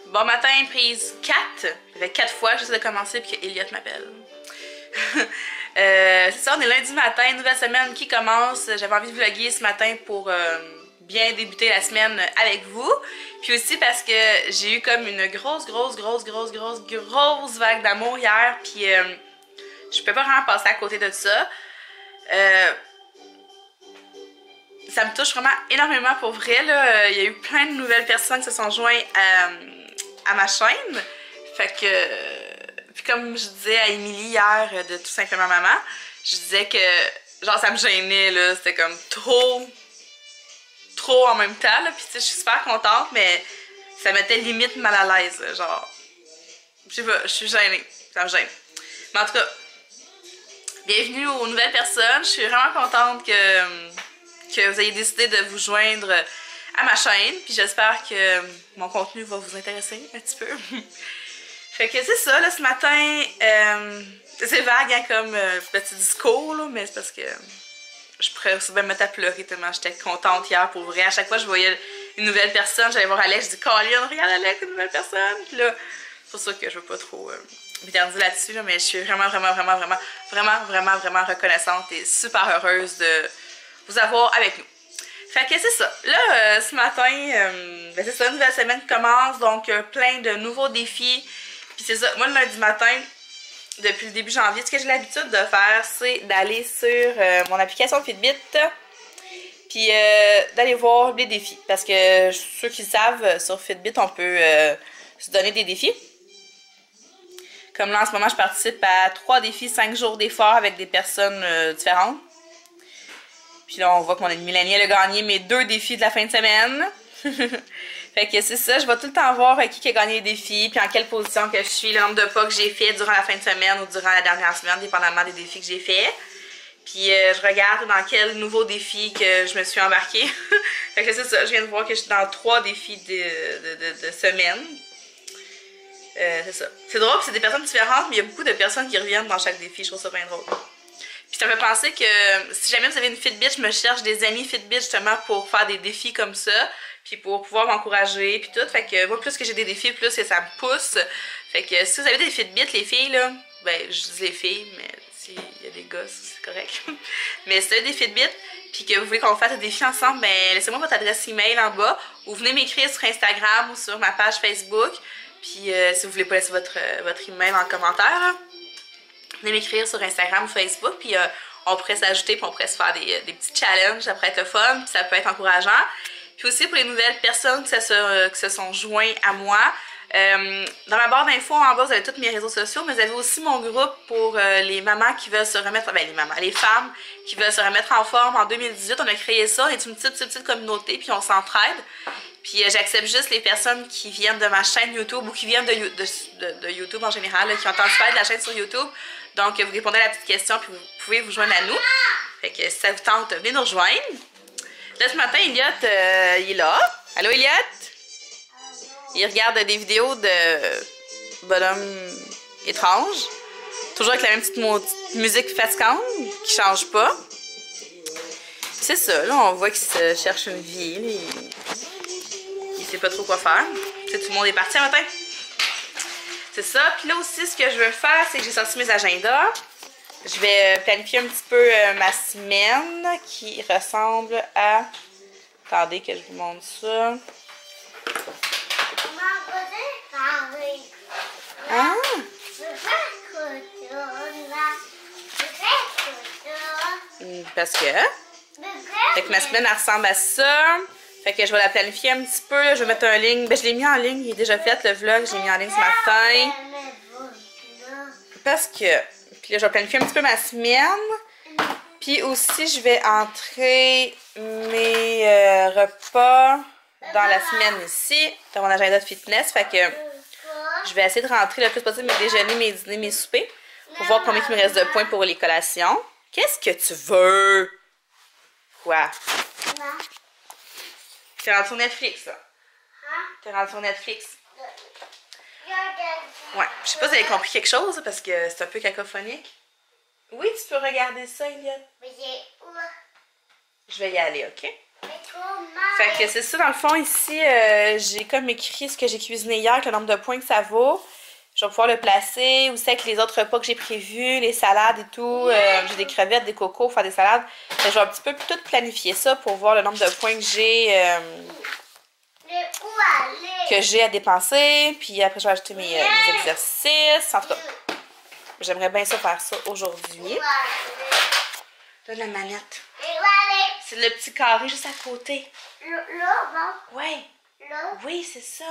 Bon matin, prise 4. Ça fait 4 fois que j'essaie de commencer puis que Elliot m'appelle. C'est ça, on est lundi matin, nouvelle semaine qui commence. J'avais envie de vlogger ce matin pour bien débuter la semaine avec vous. Puis aussi parce que j'ai eu comme une grosse vague d'amour hier. Puis je peux pas vraiment passer à côté de ça. Ça me touche vraiment énormément pour vrai. Là. Il y a eu plein de nouvelles personnes qui se sont jointes à ma chaîne. Fait que, puis comme je disais à Émilie hier de Tout simplement maman, je disais que genre ça me gênait, là. C'était comme trop en même temps. Là. Puis tu sais, je suis super contente, mais ça m'était limite mal à l'aise. Genre, je sais pas, je suis gênée. Ça me gêne. Mais en tout cas, bienvenue aux nouvelles personnes. Je suis vraiment contente que vous ayez décidé de vous joindre à ma chaîne. Puis j'espère que mon contenu va vous intéresser un petit peu. Fait que c'est ça, là, ce matin, c'est vague hein, comme petit discours, là, mais c'est parce que je pourrais aussi bien me mettre à pleurer tellement j'étais contente hier pour vrai. À chaque fois que je voyais une nouvelle personne, j'allais voir Alex, je dis « Colin, regarde Alex, une nouvelle personne! » Puis là, c'est pour ça que je veux pas trop m'éterniser là-dessus, là, mais je suis vraiment reconnaissante et super heureuse de vous avoir avec nous. Fait que c'est ça. Là, ce matin, ben c'est ça, une nouvelle semaine qui commence, donc plein de nouveaux défis. Puis c'est ça, moi le lundi matin, depuis le début janvier, ce que j'ai l'habitude de faire, c'est d'aller sur mon application Fitbit, puis d'aller voir les défis. Parce que ceux qui savent, sur Fitbit, on peut se donner des défis. Comme là, en ce moment, je participe à 3 défis, 5 jours d'effort avec des personnes différentes. Puis là, on voit que mon ami Mélanie elle a gagné mes 2 défis de la fin de semaine. Fait que c'est ça, je vais tout le temps voir qui a gagné les défis, puis en quelle position que je suis, le nombre de pas que j'ai fait durant la fin de semaine ou durant la dernière semaine, dépendamment des défis que j'ai fait. Puis je regarde dans quel nouveau défi que je me suis embarquée. Fait que c'est ça, je viens de voir que je suis dans 3 défis de semaine. C'est ça. C'est drôle, c'est des personnes différentes, mais il y a beaucoup de personnes qui reviennent dans chaque défi, je trouve ça bien drôle. Puis ça me fait penser que si jamais vous avez une Fitbit, je me cherche des amis Fitbit justement pour faire des défis comme ça. Puis pour pouvoir m'encourager, puis tout. Fait que moi, plus que j'ai des défis, plus que ça me pousse. Fait que si vous avez des Fitbit, les filles, là, ben, je dis les filles, mais s'il y a des gosses, c'est correct. Mais si vous avez des Fitbit, puis que vous voulez qu'on fasse des défis ensemble, ben, laissez-moi votre adresse email en bas. Ou venez m'écrire sur Instagram ou sur ma page Facebook. Puis si vous voulez pas laisser votre email en commentaire, là, venez m'écrire sur Instagram ou Facebook. Puis on pourrait s'ajouter, puis on pourrait se faire des petits challenges. Ça pourrait être le fun, puis ça peut être encourageant. Puis aussi pour les nouvelles personnes qui se sont joints à moi, dans ma barre d'infos en bas, vous avez tous mes réseaux sociaux, mais vous avez aussi mon groupe pour les mamans qui veulent se remettre, ben les femmes qui veulent se remettre en forme. En 2018, on a créé ça, on est une petite communauté, puis on s'entraide. Puis j'accepte juste les personnes qui viennent de ma chaîne YouTube ou qui viennent de YouTube en général, là, qui ont entendu parler de la chaîne sur YouTube. Donc vous répondez à la petite question, puis vous pouvez vous joindre à nous. Fait que si ça vous tente, venez nous rejoindre. Là, ce matin, Elliot, il est là. Allô, Elliot? Il regarde des vidéos de bonhommes étranges. Toujours avec la même petite musique fatigante qui change pas. C'est ça, là, on voit qu'il se cherche une vie. Il sait pas trop quoi faire. Tu sais, tout le monde est parti un matin. C'est ça. Puis là aussi, ce que je veux faire, c'est que j'ai sorti mes agendas. Je vais planifier un petit peu ma semaine qui ressemble à... Attendez que je vous montre ça. Ah! Parce que... Fait que ma semaine, elle ressemble à ça. Fait que je vais la planifier un petit peu. Là. Je vais mettre un ligne. Ben, je l'ai mis en ligne. Il est déjà fait, le vlog. Je l'ai mis en ligne ce matin. Parce que... Puis là, je vais planifier un petit peu ma semaine. Puis aussi, je vais entrer mes repas dans la semaine ici, dans mon agenda de fitness. Fait que je vais essayer de rentrer le plus possible mes déjeuners, mes dîners, mes soupers. Pour voir combien il me reste de points pour les collations. Qu'est-ce que tu veux? Quoi? T'es rendu sur Netflix, là. T'es rendu sur Netflix. Ouais, je sais pas si vous avez compris quelque chose, parce que c'est un peu cacophonique. Oui, tu peux regarder ça, Elliot. Je vais y aller, OK? Fait que c'est ça, dans le fond, ici, j'ai comme écrit ce que j'ai cuisiné hier, le nombre de points que ça vaut. Je vais pouvoir le placer aussi avec les autres repas que j'ai prévus, les salades et tout. J'ai des crevettes, des cocos, faire des salades. Fait que je vais un petit peu tout planifier ça pour voir le nombre de points que j'ai à dépenser. Puis après, je vais ajouter mes exercices. En tout cas, j'aimerais bien ça faire ça aujourd'hui. Donne la manette. C'est le petit carré juste à côté. Là, Ouais. là. Oui, c'est ça.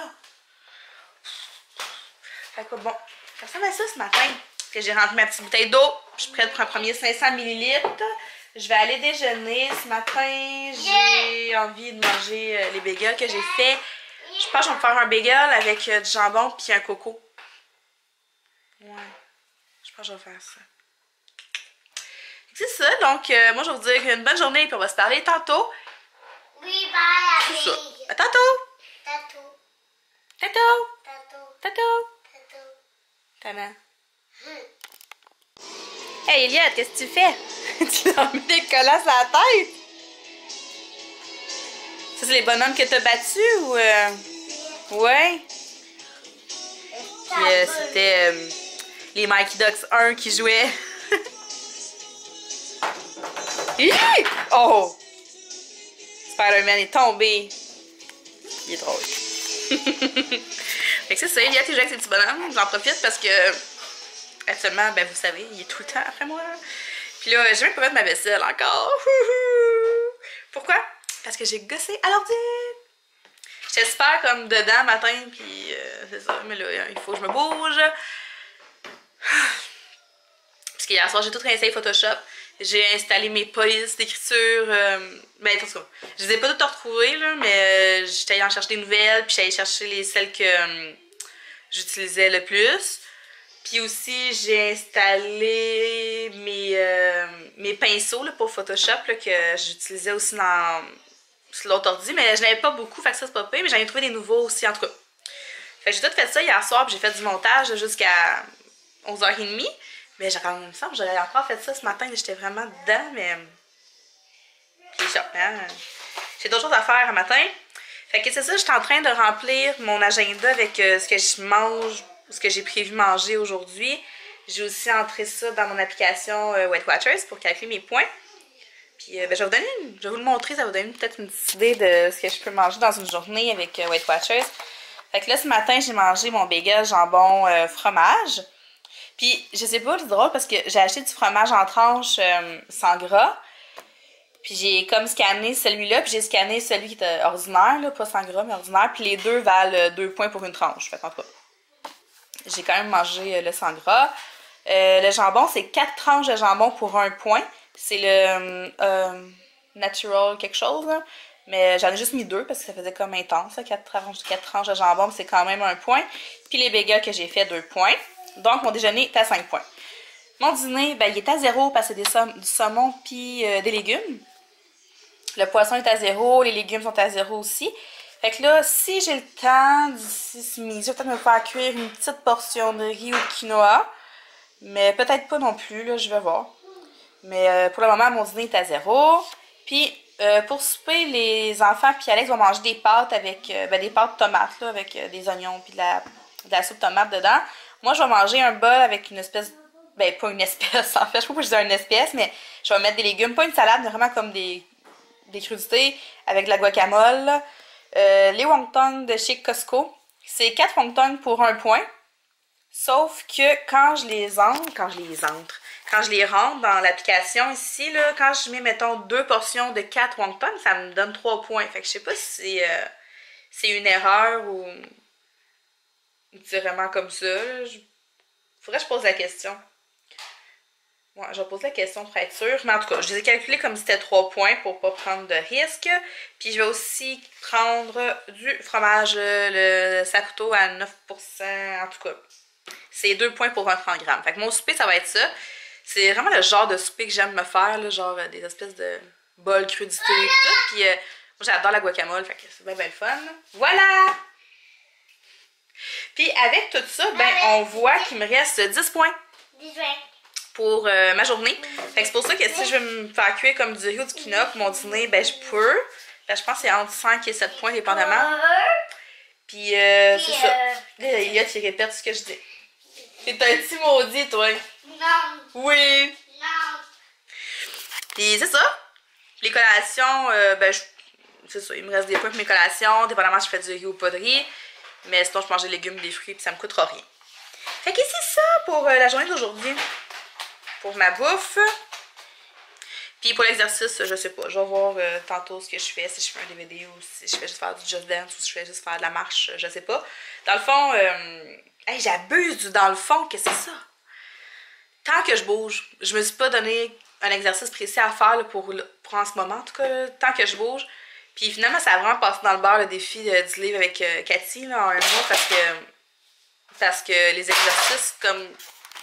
Fait que bon, ça ressemble à ça ce matin. Que j'ai rentré ma petite bouteille d'eau. Je suis prête pour un premier 500 ml. Je vais aller déjeuner. Ce matin, j'ai envie de manger les bagels que j'ai fait. Je pense que je vais me faire un bagel avec du jambon puis un coco. Ouais. Je pense que je vais faire ça. C'est ça, donc moi je vais vous dire une bonne journée puis on va se parler tantôt. Oui, bye, C'est ça. Abby. À tantôt! Tatou. Tantôt! Tatou. Tantôt! Tatou. Tana. Hey Eliott, qu'est-ce que tu fais? Tu l'as mis des collants sur la tête? Ça, c'est les bonhommes que t'as battus ou. Ouais. Puis c'était les Mighty Ducks 1 qui jouaient. Hi! Oh! Spider-Man est tombé. Il est drôle. Fait que c'est ça, Eliott, il joue avec ses petits bonhommes. J'en profite parce que actuellement, ben vous savez, il est tout le temps après moi. Puis là, j'ai même pas fait ma vaisselle encore. Pourquoi? Parce que j'ai gossé à l'ordi. J'étais super comme dedans matin, puis c'est ça. Mais là, il faut que je me bouge. Parce qu'hier soir, j'ai tout réinstallé Photoshop. J'ai installé mes polices d'écriture. Ben, en tout cas, je les ai pas toutes retrouvées, là, mais j'étais allée en chercher des nouvelles, puis j'allais chercher celles que j'utilisais le plus. Puis aussi, j'ai installé mes pinceaux là, pour Photoshop là, que j'utilisais aussi sur l'autre ordi, mais je n'avais pas beaucoup, fait que ça c'est pas pire, mais j'en ai trouvé des nouveaux aussi, en tout cas. Fait que j'ai tout fait ça hier soir, puis j'ai fait du montage jusqu'à 11h30. Mais il me semble que j'avais encore fait ça ce matin, j'étais vraiment dedans, mais c'est ça, hein? J'ai d'autres choses à faire un matin. Fait que c'est ça, j'étais en train de remplir mon agenda avec ce que je mange, ce que j'ai prévu manger aujourd'hui. J'ai aussi entré ça dans mon application Weight Watchers pour calculer mes points. Puis ben, je vais vous le montrer, ça va vous donner peut-être une petite idée de ce que je peux manger dans une journée avec Weight Watchers. Fait que là, ce matin, j'ai mangé mon bagel jambon fromage. Puis, je sais pas, c'est drôle parce que j'ai acheté du fromage en tranches sans gras. Puis, j'ai comme scanné celui-là, puis j'ai scanné celui qui était ordinaire, là, pas sans gras, mais ordinaire. Puis, les deux valent 2 points pour une tranche. Fait qu'en tout cas, j'ai quand même mangé le sans gras. Le jambon, c'est 4 tranches de jambon pour 1 point. C'est le natural quelque chose, là. Mais j'en ai juste mis 2 parce que ça faisait comme intense, 4 tranches de jambon, c'est quand même 1 point. Puis, les bagels que j'ai fait, 2 points. Donc, mon déjeuner est à 5 points. Mon dîner, ben, il est à 0 parce que c'est du saumon puis des légumes. Le poisson est à 0, les légumes sont à 0 aussi. Fait que là, si j'ai le temps, d'ici ce midi, je vais peut-être me faire cuire une petite portion de riz ou de quinoa. Mais peut-être pas non plus, là, je vais voir. Mais pour le moment, mon dîner est à 0. Puis, pour souper, les enfants puis Alex vont manger des pâtes avec des pâtes tomates, là, avec des oignons puis de la soupe tomate dedans. Moi, je vais manger un bol avec une espèce... Ben, pas une espèce, en fait. Je sais pas pourquoi je dis une espèce, mais je vais mettre des légumes. Pas une salade, mais vraiment comme des crudités avec de la guacamole. Les wontons de chez Costco. C'est 4 wontons pour 1 point. Sauf que quand je les rentre dans l'application ici, là, quand je mets, mettons, 2 portions de 4 wontons, ça me donne 3 points. Fait que je sais pas si c'est une erreur ou... C'est vraiment comme ça. Faudrait que je pose la question. Ouais, je vais poser la question pour être sûre. Mais en tout cas, je les ai calculés comme si c'était 3 points pour pas prendre de risque. Puis je vais aussi prendre du fromage, le Sakuto à 9%. En tout cas, c'est 2 points pour 30 grammes. Fait que mon souper, ça va être ça. C'est vraiment le genre de souper que j'aime me faire. Là, genre des espèces de bols crudités et tout. Puis moi, j'adore la guacamole. Fait que c'est bien, bien le fun. Voilà! Puis avec tout ça, ben on voit qu'il me reste 10 points pour ma journée. Fait que c'est pour ça que si je veux me faire cuire comme du riz ou du quinoa pour mon dîner, ben je peux. Ben, je pense que c'est entre 5 et 7 points, dépendamment. Puis, c'est ça. Là, Elliot, il répète ce que je dis. T'es un petit maudit, toi. Non. Oui. Non. Puis, c'est ça. Les collations, ben, c'est ça. Il me reste des points pour mes collations. Dépendamment si je fais du riz ou pas de riz. Mais sinon, je mange des légumes, des fruits, puis ça me coûtera rien. Fait que c'est ça pour la journée d'aujourd'hui. Pour ma bouffe. Puis pour l'exercice, je sais pas. Je vais voir tantôt ce que je fais, si je fais un DVD ou si je fais juste faire du Just Dance ou si je fais juste faire de la marche, je sais pas. Dans le fond, hey, j'abuse du dans le fond, qu'est-ce que c'est ça? Tant que je bouge, je me suis pas donné un exercice précis à faire là, pour en ce moment, en tout cas, là, tant que je bouge. Puis finalement, ça a vraiment passé dans le beurre le défi du livre avec Cathy là, en un mois parce que les exercices, comme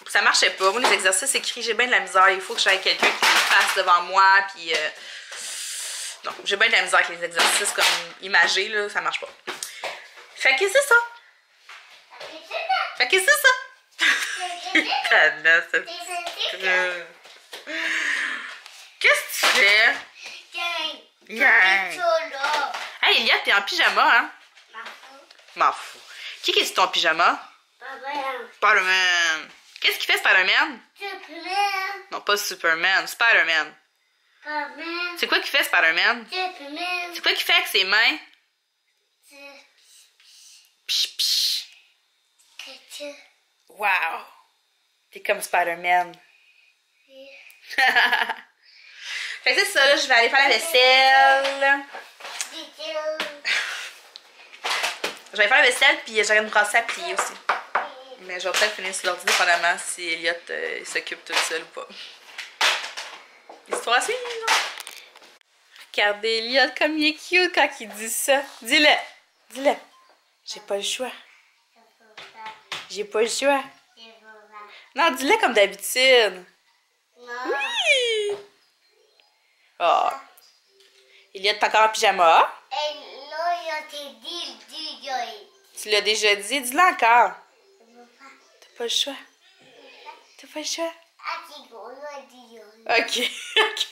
ça marchait pas. Moi, les exercices écrits, j'ai bien de la misère. Il faut que j'aille quelqu'un qui les fasse devant moi. Puis, non, j'ai bien de la misère avec les exercices comme imagés, là, ça marche pas. Fait que c'est ça. Fait que c'est ça. Qu'est-ce que tu fais? Hey, Eliott, t'es en pyjama, hein? M'en fous. Qui est sur ton pyjama? Spider-Man. Qu'est-ce qu'il fait, Spider-Man? Superman. Non, pas Superman, Spider-Man. Superman. C'est quoi qu'il fait, Spider-Man? Superman. C'est quoi qu'il fait avec ses mains? Psh, psh. Wow! T'es comme Spider-Man. Fait que c'est ça, là, je vais aller faire la vaisselle. Je vais faire la vaisselle, puis j'aurai une brosse à plier aussi. Mais je vais peut-être finir sur l'ordi, dépendamment si Elliot il s'occupe tout seul ou pas. Histoire à suivre! Regardez Elliot comme il est cute quand il dit ça. Dis-le! Dis-le! J'ai pas le choix. J'ai pas le choix. Non, dis-le comme d'habitude. Oui! Oh! Elliot, t'es encore en pyjama? Tu l'as déjà dit? Dis-le encore. T'as pas le choix. T'as pas le choix. Ok. Ok.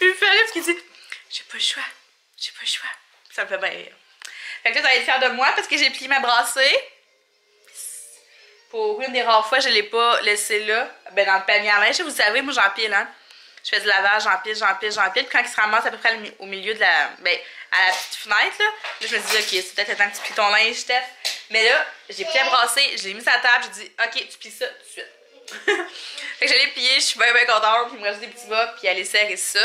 Il me fait rire parce qu'il dit j'ai pas le choix. J'ai pas le choix. Ça me fait bien rire. Fait que là, ça va être fier de moi parce que j'ai plié ma brassée. Pour une des rares fois, je l'ai pas laissé là. Ben, dans le panier à linge. Vous savez, moi, j'empile, hein. Je fais du lavage, j'empile. Puis quand il se ramasse à peu près au milieu de la... Ben, à la petite fenêtre, là je me dis, ok, c'est peut-être le temps que tu plies ton linge, Steph. Mais là, j'ai plié la brassée, je l'ai mis sur la table, j'ai dit, ok, tu plies ça tout de suite. Fait que je l'ai plié, je suis bien contente, puis il me reste des petits bas, puis aller serrer ça.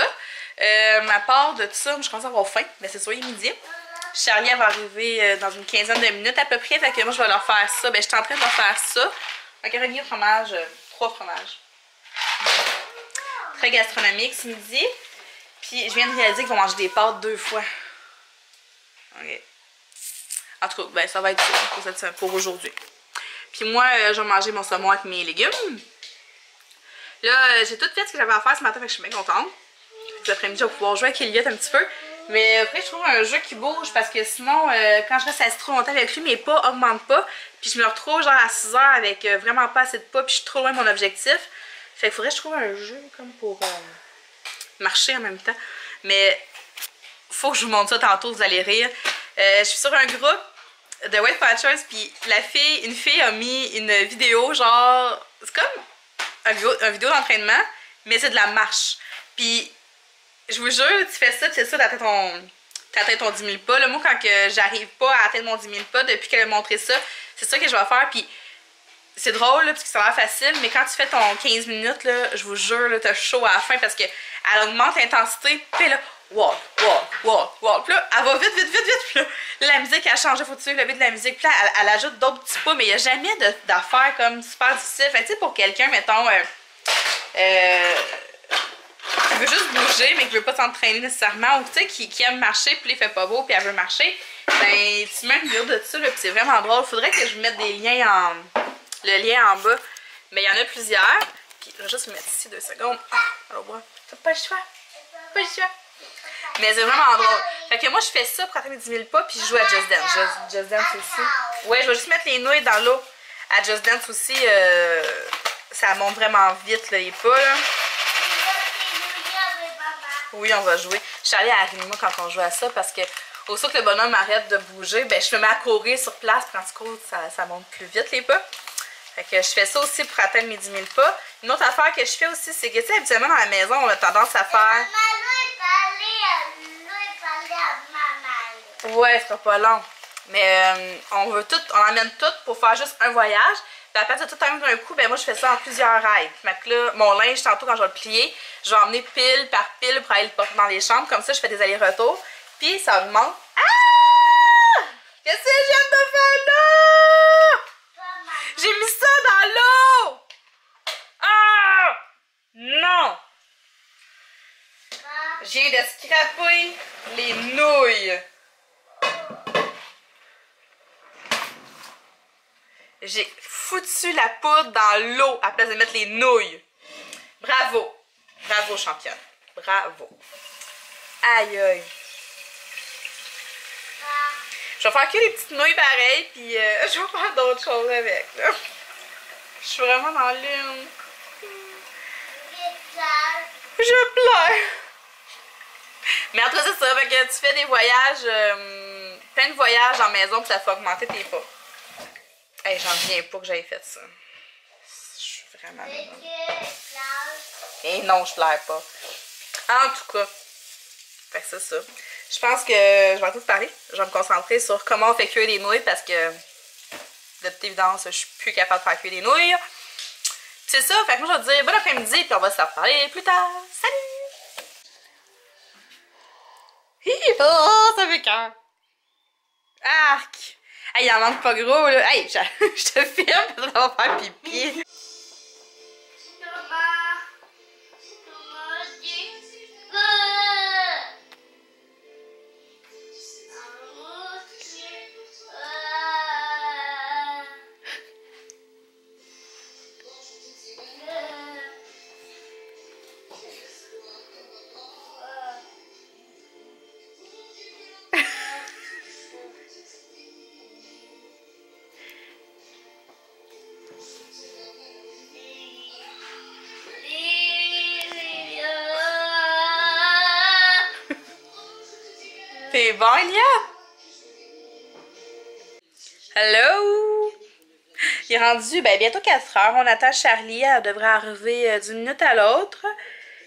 À part de tout ça, je commence à avoir faim, mais c'est sûr, il est midi. Charlie va arriver dans une quinzaine de minutes à peu près, fait que moi, je vais leur faire ça. Ben, je suis en train de leur faire ça. Macaroni au fromage, 3 fromages. Très gastronomique ce midi. Puis je viens de réaliser qu'ils vont manger des pâtes 2 fois. Ok. En tout cas, ben, ça va être ça pour aujourd'hui. Puis moi, je vais manger mon saumon avec mes légumes. Là, j'ai tout fait ce que j'avais à faire ce matin, fait que je suis bien contente. Cet après-midi, je vais pouvoir jouer avec Elliot un petit peu. Mais après, je trouve un jeu qui bouge parce que sinon, quand je reste assis trop longtemps avec lui, mes pas augmentent pas. Puis je me retrouve genre à 6 heures avec vraiment pas assez de pas, puis je suis trop loin de mon objectif. Fait qu'il faudrait que je trouve un jeu comme pour marcher en même temps. Mais faut que je vous montre ça tantôt, vous allez rire. Je suis sur un groupe de Weight Watchers, puis une fille a mis une vidéo genre... C'est comme un vidéo d'entraînement, mais c'est de la marche. Puis je vous jure, tu fais ça, tu sais ça, t'atteins ton 10 000 pas. Là, moi, quand j'arrive pas à atteindre mon 10 000 pas, depuis qu'elle a montré ça, c'est ça que je vais faire. Puis c'est drôle, là, parce que ça a l'air facile, mais quand tu fais ton 15 minutes, là, je vous jure, là, t'as chaud à la fin parce qu'elle augmente l'intensité. Puis là, walk. Puis là, elle va vite. Puis là, la musique, elle change, faut suivre le beat de la musique. Puis là, elle ajoute d'autres petits pas, mais il n'y a jamais d'affaires comme super difficiles. Fait que, tu sais, pour quelqu'un, mettons, qui veut juste bouger, mais qui veut pas s'entraîner nécessairement, ou tu sais, qui aime marcher, puis il fait pas beau, puis elle veut marcher, ben, tu mets une vidéo de ça, là, puis c'est vraiment drôle. Faudrait que je mette des liens le lien en bas, mais il y en a plusieurs. Puis je vais juste le mettre ici 2 secondes. Alors, bon, t'as pas le choix. Pas le choix. Mais c'est vraiment drôle. Fait que moi, je fais ça pour atteindre 10 000 pas, puis je joue à Just Dance. Just Dance aussi. Ouais, je vais juste mettre les nouilles dans l'eau. À Just Dance aussi, ça monte vraiment vite, là, les pas, là. Oui, on va jouer. Je suis allée à Rimouski quand on joue à ça parce que aussitôt que le bonhomme arrête de bouger, ben je me mets à courir sur place. Quand tu cours, ça monte plus vite les pas. Fait que je fais ça aussi pour atteindre mes 10 000 pas. Une autre affaire que je fais aussi, c'est que tu sais, habituellement dans la maison, on a tendance à faire... Ouais, ce sera pas long. Mais on emmène tout pour faire juste un voyage. Puis à partir de tout d'un coup, ben moi je fais ça en plusieurs raids. Fait que là, mon linge, tantôt quand je vais le plier, je vais emmener pile par pile pour aller le porter dans les chambres. Comme ça, je fais des allers-retours. Puis ça augmente. Ah! Qu'est-ce que je viens de faire là? J'ai mis ça dans l'eau! Ah! Non! Je viens de scraper les nouilles. J'ai foutu la poudre dans l'eau à place de mettre les nouilles. Bravo. Bravo, championne. Bravo. Aïe, aïe. Je vais faire que les petites nouilles pareilles, puis je vais faire d'autres choses avec, là. Je suis vraiment dans l'une. Je pleure. Mais en tout cas, c'est ça. Fait que tu fais des voyages, plein de voyages en maison, puis ça fait augmenter tes pas. Hey, j'en viens pas que j'aie fait ça. Je suis vraiment... Et non, je pleure pas. En tout cas, fait que c'est ça. Je pense que je vais tout parler. Je vais me concentrer sur comment on fait cuire des nouilles parce que de toute évidence, je suis plus capable de faire cuire des nouilles. C'est ça, fait que moi je vais te dire bon après-midi puis on va se reparler plus tard. Salut! Hi! Oh, ça fait cœur! Arc! Hey, il en manque pas gros là. Hey, je te filme parce qu'on va faire pipi. T'es bon, Elia? Hello! Il est rendu bientôt 4 heures. On attend Charlie. Elle devrait arriver d'une minute à l'autre.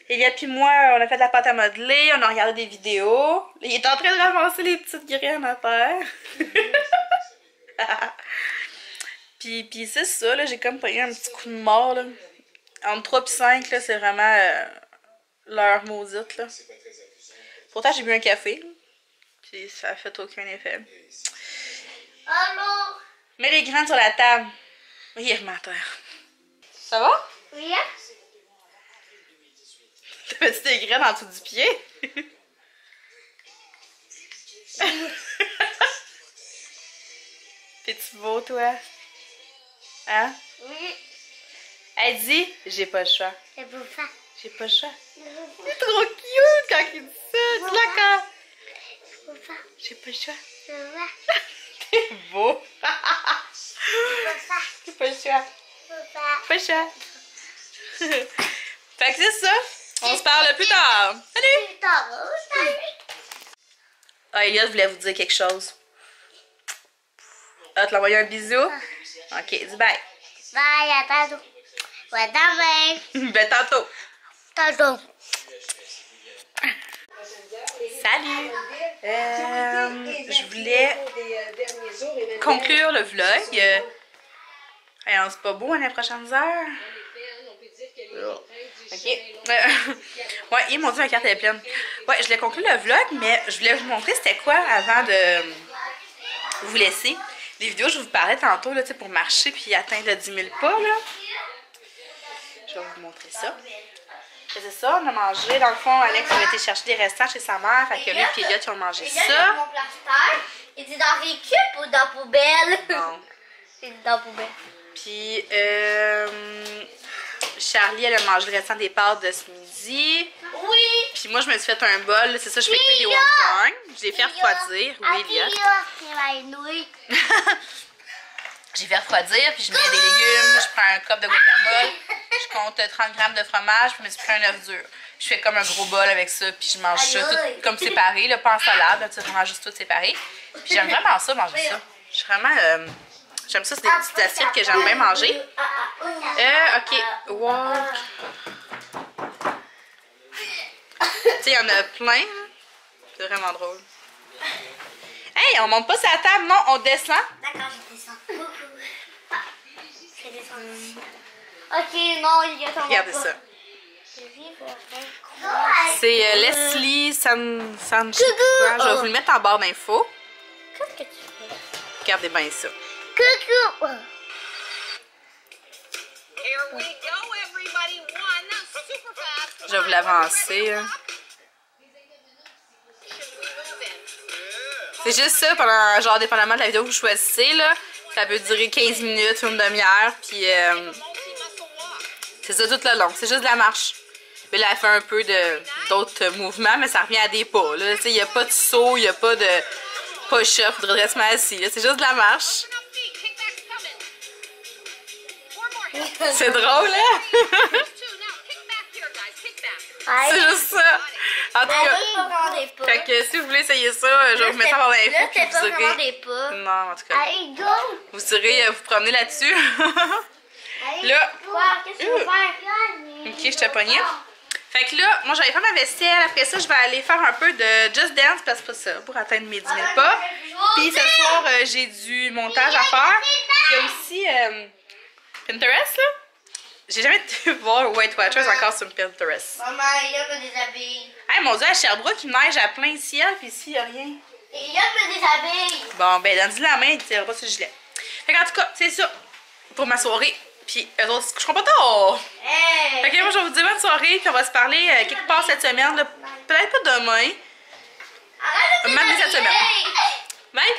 Elia puis moi, on a fait de la pâte à modeler. On a regardé des vidéos. Il est en train de ramasser les petites graines à terre. puis c'est ça, là. J'ai comme pris un petit coup de mort, là. Entre 3 et 5, là, c'est vraiment l'heure maudite, là. Pourtant, j'ai bu un café. Puis ça a fait aucun effet. Allô? Mets les graines sur la table. Oui, il à terre. Ça va? Oui. T'as-tu des graines en dessous du pied? T'es-tu beau, toi? Hein? Oui. Elle dit, j'ai pas le choix. C'est pour ça. J'ai pas le choix. C'est trop cute quand il dit ça. Tu l'as j'ai pas le choix. T'es beau. J'ai pas le choix. Pas le choix. Fait que c'est ça. On se parle plus tard. Salut! Ah, Elias voulait vous dire quelque chose. Ah, tu l'as envoyé un bisou? Ok, dis bye. Bye, à tantôt. Ouais, demain. Ben, tantôt. Tantôt. Salut! Je voulais conclure le vlog. Hey, c'est pas beau, hein, les prochaines heures? Ok. Ouais, mon dieu, ma carte est pleine. Ouais, je voulais conclure le vlog, mais je voulais vous montrer c'était quoi avant de vous laisser. Les vidéos, je vous parlais tantôt, là, pour marcher puis atteindre le 10 000 pas, là. Je vais vous montrer ça. C'est ça, on a mangé. Dans le fond, Alex a été chercher des restants chez sa mère. Fait que lui et Elliot, ils ont mangé ça. Mon plaster, il dit dans les cubes ou dans la poubelle? Non. C'est dans la poubelle. Puis, Charlie, elle a mangé le restant des pâtes de ce midi. Oui. Puis moi, je me suis fait un bol. C'est ça, je fais que des wontons. Je les fais refroidir. Oui, Elliot. J'ai fait refroidir, puis je mets des légumes, je prends un cup de guacamole, je compte 30 g de fromage, puis je me suis pris un œuf dur. Je fais comme un gros bol avec ça, puis je mange ça tout comme séparé, là, pas en salade, là, tu sais, vraiment juste tout séparé. Puis j'aime vraiment ça, manger ça. Je suis vraiment... j'aime ça, c'est des petites assiettes que j'aime bien manger. Ok, wow. Tu sais, il y en a plein. C'est vraiment drôle. Hey, on monte pas sur la table, non, on descend. D'accord, je descends. Je descends. Ok, non, il y a ton Regardez ça. C'est Leslie Sanchez. Je vais vous le mettre en barre d'infos. Qu'est-ce que tu fais? Regardez bien ça. Coucou! Je vais vous l'avancer. C'est juste ça, pendant, genre, dépendamment de la vidéo que vous choisissez, là, ça peut durer 15 minutes ou une demi-heure, puis c'est ça tout le long, c'est juste de la marche. Mais là, elle fait un peu d'autres mouvements, mais ça revient à des pas, là, tu sais, il n'y a pas de saut, il n'y a pas de push-up, de redressement assis, c'est juste de la marche. C'est drôle, hein? C'est juste ça. En tout cas, fait que si vous voulez essayer ça, je vais vous mettre en info. Là, Puis c'est pas vous vraiment irez... des pas. Non, en tout cas. Allez, go! Vous irez vous promener là-dessus. Là. Qu'est-ce que tu veux faire? Ok, je te pognais. Fait que là, moi j'allais faire ma vaisselle. Après ça, je vais aller faire un peu de Just Dance parce que c'est pas ça, pour atteindre mes 10 000 pas. Puis ce soir, j'ai du montage à faire. Il y a aussi Pinterest, là. J'ai jamais été voir Weight Watchers encore sur Pinterest. Maman, il y a me déshabille. Hey, mon Dieu, à Sherbrooke, il neige à plein ciel, puis ici, il n'y a rien. Il y a me déshabille. Bon, ben, donne-lui la main, il ne tirera pas sur le gilet. Fait qu'en tout cas, c'est ça pour ma soirée. Puis eux autres, je comprends pas tard. Hey. Fait que moi, je vais vous dire bonne soirée, puis on va se parler quelque part cette semaine. Peut-être pas demain. Arrête de Même cette semaine. Bye!